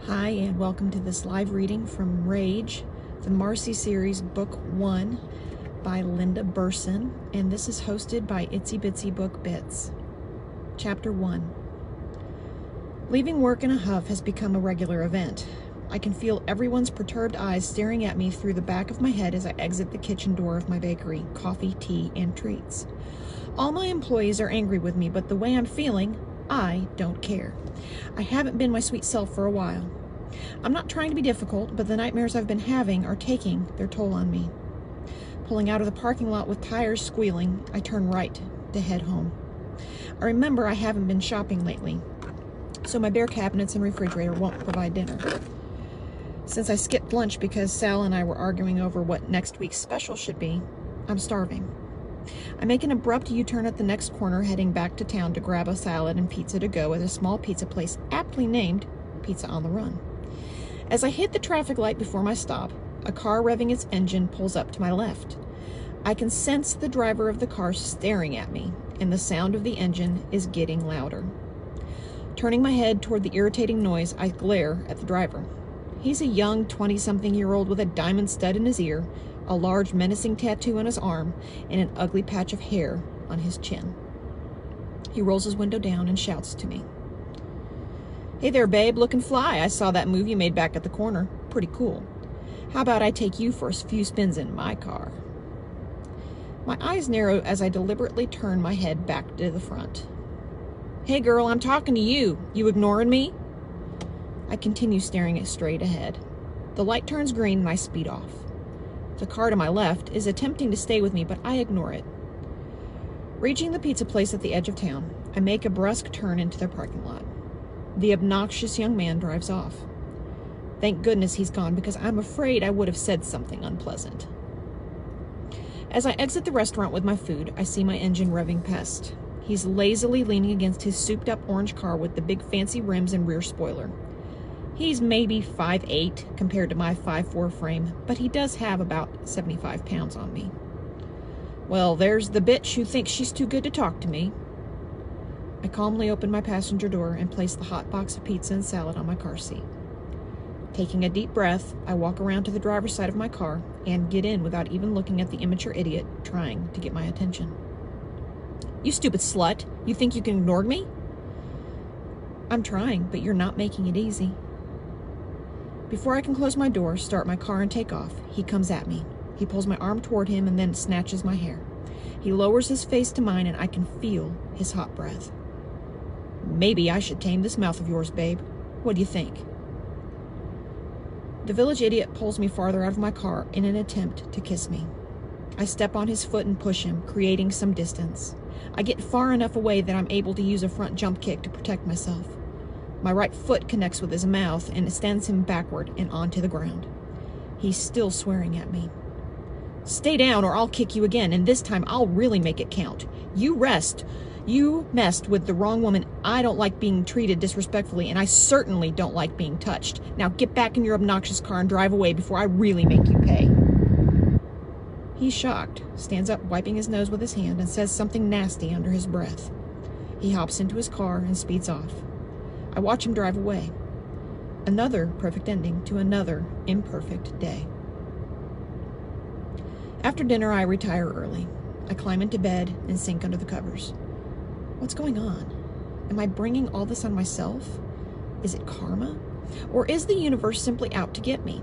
Hi, and welcome to this live reading from Rage, the Marcy series, Book 1 by Linda Burson, and this is hosted by Itsy Bitsy Book Bits. Chapter 1. Leaving work in a huff has become a regular event. I can feel everyone's perturbed eyes staring at me through the back of my head as I exit the kitchen door of my bakery, coffee, tea, and treats. All my employees are angry with me, but the way I'm feeling, I don't care. I haven't been my sweet self for a while. I'm not trying to be difficult, but the nightmares I've been having are taking their toll on me. Pulling out of the parking lot with tires squealing, I turn right to head home. I remember I haven't been shopping lately, so my bare cabinets and refrigerator won't provide dinner. Since I skipped lunch because Sal and I were arguing over what next week's special should be, I'm starving. I make an abrupt U-turn at the next corner, heading back to town to grab a salad and pizza to go at a small pizza place aptly named Pizza on the Run. As I hit the traffic light before my stop, a car revving its engine pulls up to my left. I can sense the driver of the car staring at me, and the sound of the engine is getting louder. Turning my head toward the irritating noise, I glare at the driver. He's a young 20-something-year-old with a diamond stud in his ear, a large menacing tattoo on his arm, and an ugly patch of hair on his chin. He rolls his window down and shouts to me. "Hey there, babe, looking fly. I saw that move you made back at the corner. Pretty cool. How about I take you for a few spins in my car?" My eyes narrow as I deliberately turn my head back to the front. "Hey girl, I'm talking to you. You ignoring me?" I continue staring straight ahead. The light turns green and I speed off. The car to my left is attempting to stay with me, but I ignore it. Reaching the pizza place at the edge of town, I make a brusque turn into their parking lot. The obnoxious young man drives off. Thank goodness he's gone, because I'm afraid I would have said something unpleasant. As I exit the restaurant with my food, I see my engine revving past. He's lazily leaning against his souped-up orange car with the big fancy rims and rear spoiler. He's maybe 5'8" compared to my 5'4" frame, but he does have about 75 pounds on me. Well, there's the bitch who thinks she's too good to talk to me. I calmly open my passenger door and place the hot box of pizza and salad on my car seat. Taking a deep breath, I walk around to the driver's side of my car and get in without even looking at the immature idiot trying to get my attention. "You stupid slut! You think you can ignore me?" "I'm trying, but you're not making it easy." Before I can close my door, start my car, and take off, he comes at me. He pulls my arm toward him and then snatches my hair. He lowers his face to mine, and I can feel his hot breath. "Maybe I should tame this mouth of yours, babe. What do you think?" The village idiot pulls me farther out of my car in an attempt to kiss me. I step on his foot and push him, creating some distance. I get far enough away that I'm able to use a front jump kick to protect myself. My right foot connects with his mouth and extends him backward and onto the ground. He's still swearing at me. "Stay down or I'll kick you again, and this time I'll really make it count. You messed with the wrong woman. I don't like being treated disrespectfully, and I certainly don't like being touched. Now get back in your obnoxious car and drive away before I really make you pay." He's shocked, stands up wiping his nose with his hand, and says something nasty under his breath. He hops into his car and speeds off. I watch him drive away. Another perfect ending to another imperfect day. After dinner, I retire early. I climb into bed and sink under the covers. What's going on? Am I bringing all this on myself? Is it karma? Or is the universe simply out to get me?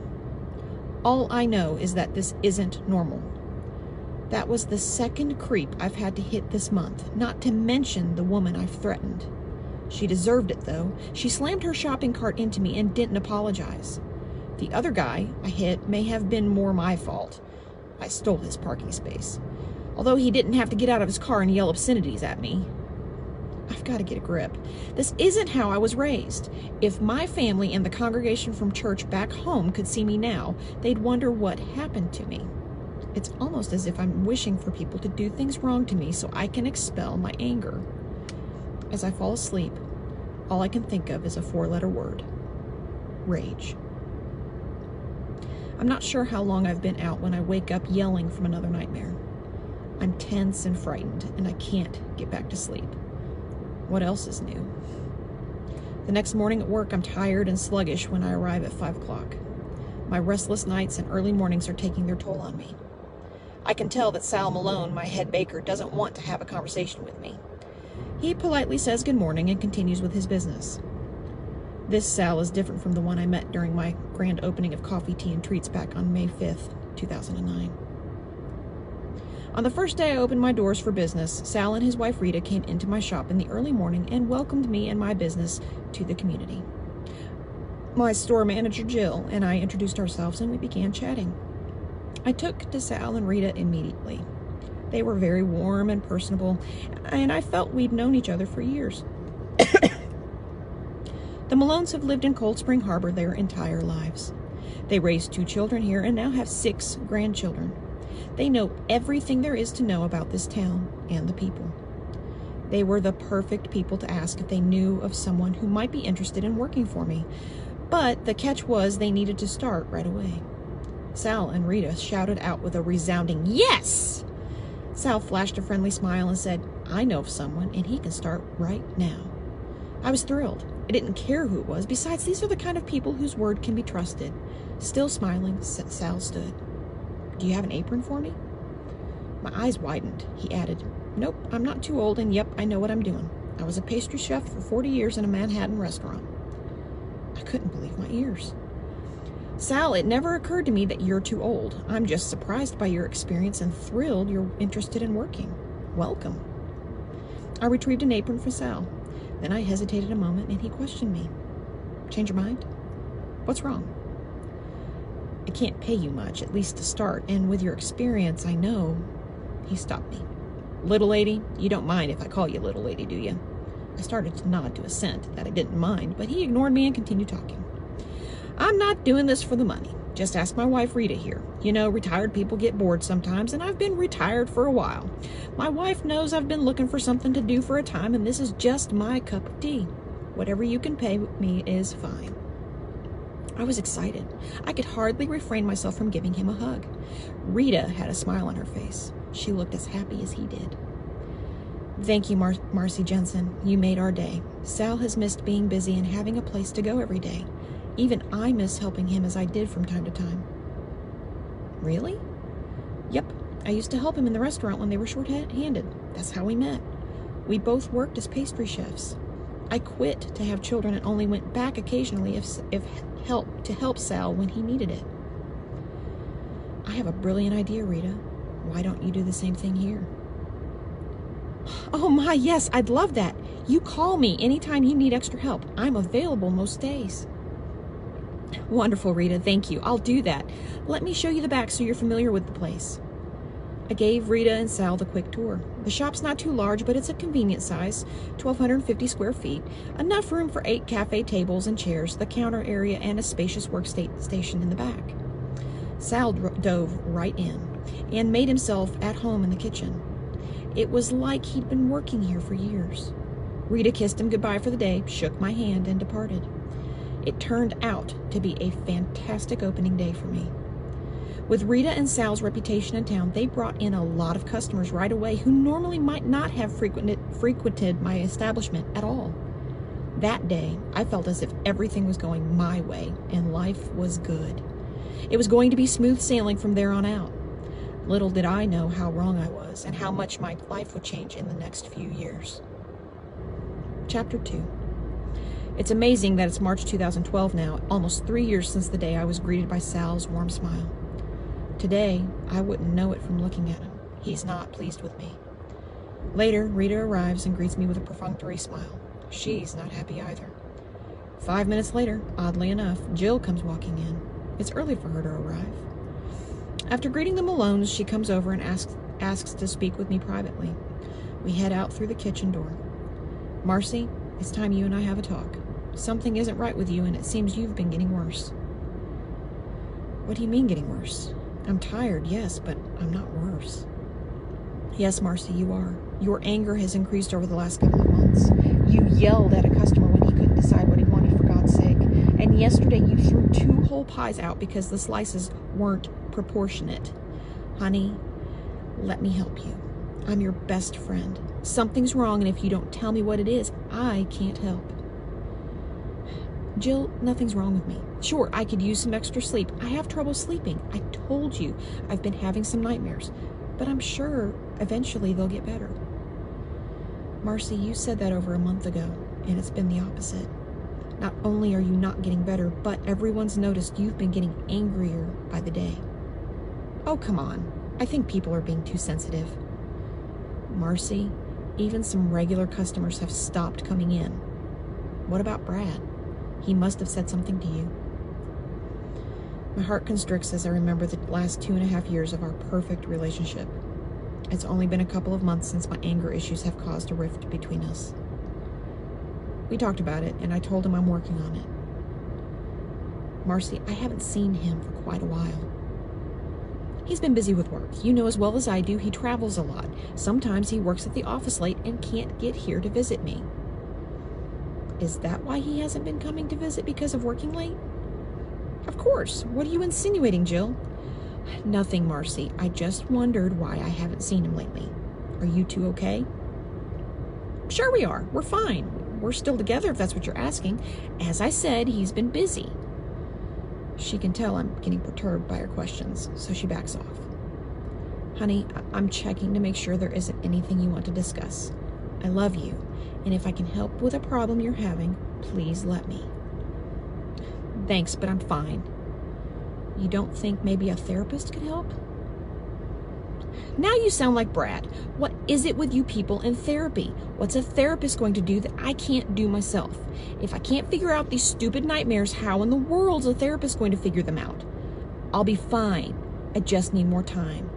All I know is that this isn't normal. That was the second creep I've had to hit this month, not to mention the woman I've threatened. She deserved it, though. She slammed her shopping cart into me and didn't apologize. The other guy I hit may have been more my fault. I stole his parking space, although he didn't have to get out of his car and yell obscenities at me. I've got to get a grip. This isn't how I was raised. If my family and the congregation from church back home could see me now, they'd wonder what happened to me. It's almost as if I'm wishing for people to do things wrong to me so I can expel my anger. As I fall asleep, all I can think of is a 4-letter word: rage. I'm not sure how long I've been out when I wake up yelling from another nightmare. I'm tense and frightened, and I can't get back to sleep. What else is new? The next morning at work, I'm tired and sluggish when I arrive at 5 o'clock. My restless nights and early mornings are taking their toll on me. I can tell that Sal Malone, my head baker, doesn't want to have a conversation with me. He politely says good morning and continues with his business. This Sal is different from the one I met during my grand opening of Coffee, Tea, and Treats back on May 5th, 2009. On the first day I opened my doors for business, Sal and his wife Rita came into my shop in the early morning and welcomed me and my business to the community. My store manager Jill and I introduced ourselves and we began chatting. I took to Sal and Rita immediately. They were very warm and personable, and I felt we'd known each other for years. The Malones have lived in Cold Spring Harbor their entire lives. They raised 2 children here and now have 6 grandchildren. They know everything there is to know about this town and the people. They were the perfect people to ask if they knew of someone who might be interested in working for me, but the catch was they needed to start right away. Sal and Rita shouted out with a resounding yes! Sal flashed a friendly smile and said, I know of someone and he can start right now. I was thrilled. I didn't care who it was. Besides, these are the kind of people whose word can be trusted. Still smiling, Sal stood. Do you have an apron for me? My eyes widened. He added, Nope, I'm not too old, and yep, I know what I'm doing. I was a pastry chef for 40 years in a Manhattan restaurant. I couldn't believe my ears. Sal, it never occurred to me that you're too old. I'm just surprised by your experience and thrilled you're interested in working. Welcome. I retrieved an apron for Sal. Then I hesitated a moment and he questioned me. Change your mind? What's wrong? I can't pay you much, at least to start, and with your experience, I know. He stopped me. Little lady, you don't mind if I call you little lady, do you? I started to nod to assent that I didn't mind, but he ignored me and continued talking. I'm not doing this for the money. Just ask my wife Rita here. You know, retired people get bored sometimes, and I've been retired for a while. My wife knows I've been looking for something to do for a time, and this is just my cup of tea. Whatever you can pay me is fine. I was excited. I could hardly refrain myself from giving him a hug. Rita had a smile on her face. She looked as happy as he did. Thank you, Marcy Jensen. You made our day. Sal has missed being busy and having a place to go every day. Even I miss helping him as I did from time to time. Really? Yep. I used to help him in the restaurant when they were short-handed. That's how we met. We both worked as pastry chefs. I quit to have children and only went back occasionally if help Sal when he needed it. I have a brilliant idea, Rita. Why don't you do the same thing here? Oh my, yes, I'd love that. You call me anytime you need extra help. I'm available most days. Wonderful, Rita. Thank you. I'll do that. Let me show you the back so you're familiar with the place. I gave Rita and Sal the quick tour. The shop's not too large, but it's a convenient size, 1,250 square feet, enough room for 8 cafe tables and chairs, the counter area, and a spacious workstation in the back. Sal dove right in and made himself at home in the kitchen. It was like he'd been working here for years. Rita kissed him goodbye for the day, shook my hand, and departed. It turned out to be a fantastic opening day for me. With Rita and Sal's reputation in town, they brought in a lot of customers right away who normally might not have frequented my establishment at all. That day, I felt as if everything was going my way and life was good. It was going to be smooth sailing from there on out. Little did I know how wrong I was and how much my life would change in the next few years. Chapter 2. It's amazing that it's March 2012 now, almost 3 years since the day I was greeted by Sal's warm smile. Today, I wouldn't know it from looking at him. He's not pleased with me. Later, Rita arrives and greets me with a perfunctory smile. She's not happy either. 5 minutes later, oddly enough, Jill comes walking in. It's early for her to arrive. After greeting the Malones, she comes over and asks to speak with me privately. We head out through the kitchen door. Marcy, it's time you and I have a talk. Something isn't right with you, and it seems you've been getting worse. What do you mean getting worse? I'm tired, yes, but I'm not worse. Yes, Marcy, you are. Your anger has increased over the last couple of months. You yelled at a customer when he couldn't decide what he wanted, for God's sake. And yesterday you threw 2 whole pies out because the slices weren't proportionate. Honey, let me help you. I'm your best friend. Something's wrong, and if you don't tell me what it is, I can't help. Jill, nothing's wrong with me. Sure, I could use some extra sleep. I have trouble sleeping. I told you I've been having some nightmares, but I'm sure eventually they'll get better. Marcy, you said that over a month ago, and it's been the opposite. Not only are you not getting better, but everyone's noticed you've been getting angrier by the day. Oh, come on. I think people are being too sensitive. Marcy, even some regular customers have stopped coming in. What about Brad? He must have said something to you. My heart constricts as I remember the last 2.5 years of our perfect relationship. It's only been a couple of months since my anger issues have caused a rift between us. We talked about it, and I told him I'm working on it. Marcy, I haven't seen him for quite a while. He's been busy with work. You know as well as I do, he travels a lot. Sometimes he works at the office late and can't get here to visit me. Is that why he hasn't been coming to visit, because of working late? Of course. What are you insinuating, Jill? Nothing, Marcy. I just wondered why I haven't seen him lately. Are you two okay? Sure we are. We're fine. We're still together if that's what you're asking. As I said, he's been busy. She can tell I'm getting perturbed by her questions, so she backs off. Honey, I'm checking to make sure there isn't anything you want to discuss. I love you, and if I can help with a problem you're having, please let me. Thanks, but I'm fine. You don't think maybe a therapist could help? Now you sound like Brad. What is it with you people in therapy? What's a therapist going to do that I can't do myself? If I can't figure out these stupid nightmares, how in the world is a therapist going to figure them out? I'll be fine. I just need more time.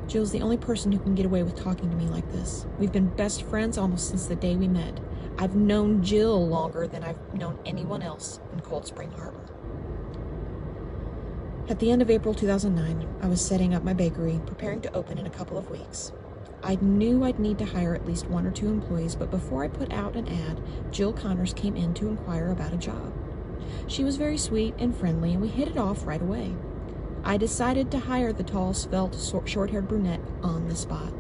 Jill's the only person who can get away with talking to me like this. We've been best friends almost since the day we met. I've known Jill longer than I've known anyone else in Cold Spring Harbor. At the end of April 2009, I was setting up my bakery, preparing to open in a couple of weeks. I knew I'd need to hire at least 1 or 2 employees, but before I put out an ad, Jill Connors came in to inquire about a job. She was very sweet and friendly, and we hit it off right away. I decided to hire the tall, svelte, short-haired brunette on the spot.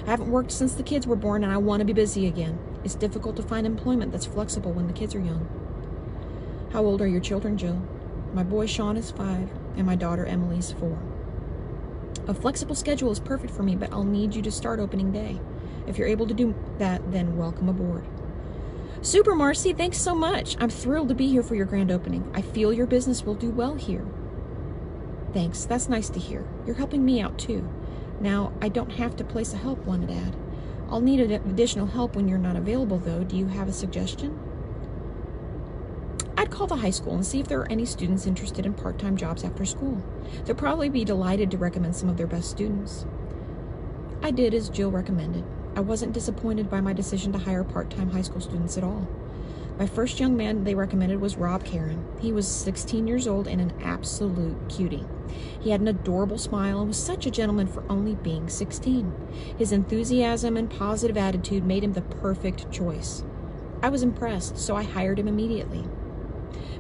I haven't worked since the kids were born, and I want to be busy again. It's difficult to find employment that's flexible when the kids are young. How old are your children, Jill? My boy Sean is 5, and my daughter Emily's 4. A flexible schedule is perfect for me, but I'll need you to start opening day. If you're able to do that, then welcome aboard. Super, Marcy, thanks so much. I'm thrilled to be here for your grand opening. I feel your business will do well here. Thanks, that's nice to hear. You're helping me out too. Now, I don't have to place a help wanted ad. I'll need additional help when you're not available, though. Do you have a suggestion? I'd call the high school and see if there are any students interested in part-time jobs after school. They'll probably be delighted to recommend some of their best students. I did as Jill recommended. I wasn't disappointed by my decision to hire part-time high school students at all. My first young man they recommended was Rob Karen. He was 16 years old and an absolute cutie. He had an adorable smile and was such a gentleman for only being 16. His enthusiasm and positive attitude made him the perfect choice. I was impressed, so I hired him immediately.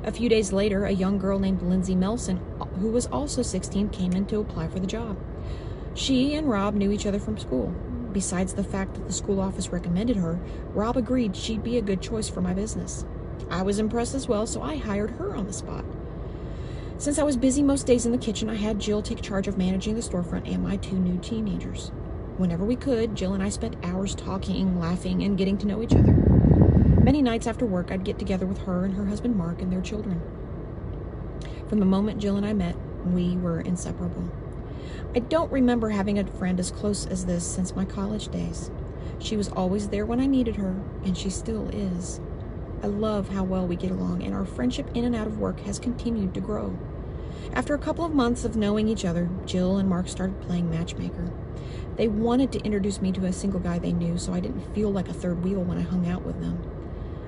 A few days later, a young girl named Lindsay Melson, who was also 16, came in to apply for the job. She and Rob knew each other from school. Besides the fact that the school office recommended her, Rob agreed she'd be a good choice for my business. I was impressed as well, so I hired her on the spot. Since I was busy most days in the kitchen, I had Jill take charge of managing the storefront and my 2 new teenagers. Whenever we could, Jill and I spent hours talking, laughing, and getting to know each other. Many nights after work, I'd get together with her and her husband Mark and their children. From the moment Jill and I met, we were inseparable. I don't remember having a friend as close as this since my college days. She was always there when I needed her, and she still is. I love how well we get along, and our friendship in and out of work has continued to grow. After a couple of months of knowing each other, Jill and Mark started playing matchmaker. They wanted to introduce me to a single guy they knew, so I didn't feel like a third wheel when I hung out with them.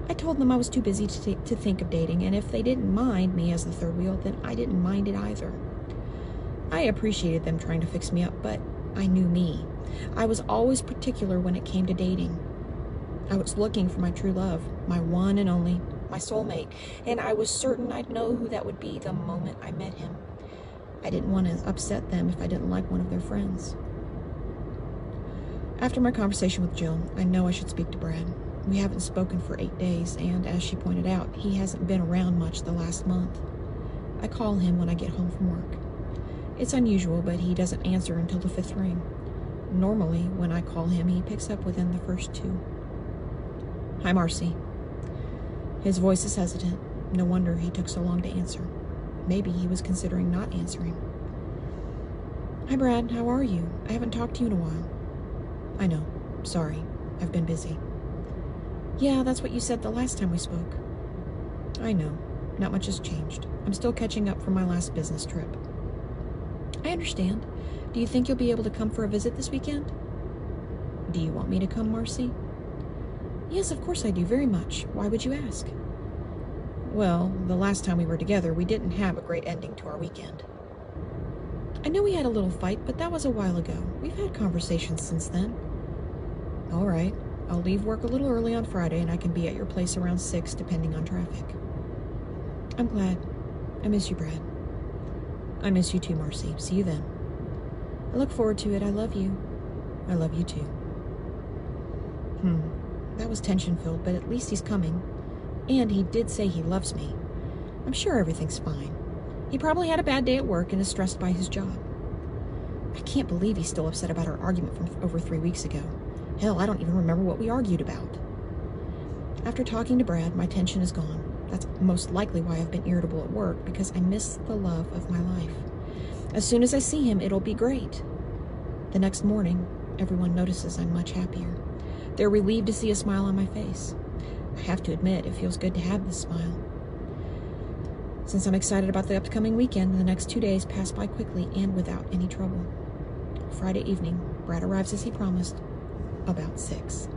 I told them I was too busy to think of dating, and if they didn't mind me as the third wheel, then I didn't mind it either. I appreciated them trying to fix me up, but I knew me. I was always particular when it came to dating. I was looking for my true love, my one and only, my soulmate, and I was certain I'd know who that would be the moment I met him. I didn't want to upset them if I didn't like one of their friends. After my conversation with Jill, I know I should speak to Brad. We haven't spoken for 8 days, and as she pointed out, he hasn't been around much the last month. I call him when I get home from work. It's unusual, but he doesn't answer until the 5th ring. Normally, when I call him, he picks up within the first 2. Hi, Marcy. His voice is hesitant. No wonder he took so long to answer. Maybe he was considering not answering. Hi, Brad. How are you? I haven't talked to you in a while. I know. Sorry. I've been busy. Yeah, that's what you said the last time we spoke. I know. Not much has changed. I'm still catching up from my last business trip. I understand. Do you think you'll be able to come for a visit this weekend? Do you want me to come, Marcy? Yes, of course I do, very much. Why would you ask? Well, the last time we were together, we didn't have a great ending to our weekend. I know we had a little fight, but that was a while ago. We've had conversations since then. All right. I'll leave work a little early on Friday, and I can be at your place around 6, depending on traffic. I'm glad. I miss you, Brad. I miss you too, Marcy. See you then. I look forward to it. I love you. I love you too. That was tension-filled, but at least he's coming. And he did say he loves me. I'm sure everything's fine. He probably had a bad day at work and is stressed by his job. I can't believe he's still upset about our argument from over 3 weeks ago. Hell, I don't even remember what we argued about. After talking to Brad, my tension is gone. That's most likely why I've been irritable at work, because I miss the love of my life. As soon as I see him, it'll be great. The next morning, everyone notices I'm much happier. They're relieved to see a smile on my face. I have to admit, it feels good to have this smile. Since I'm excited about the upcoming weekend, the next 2 days pass by quickly and without any trouble. Friday evening, Brad arrives as he promised, about 6.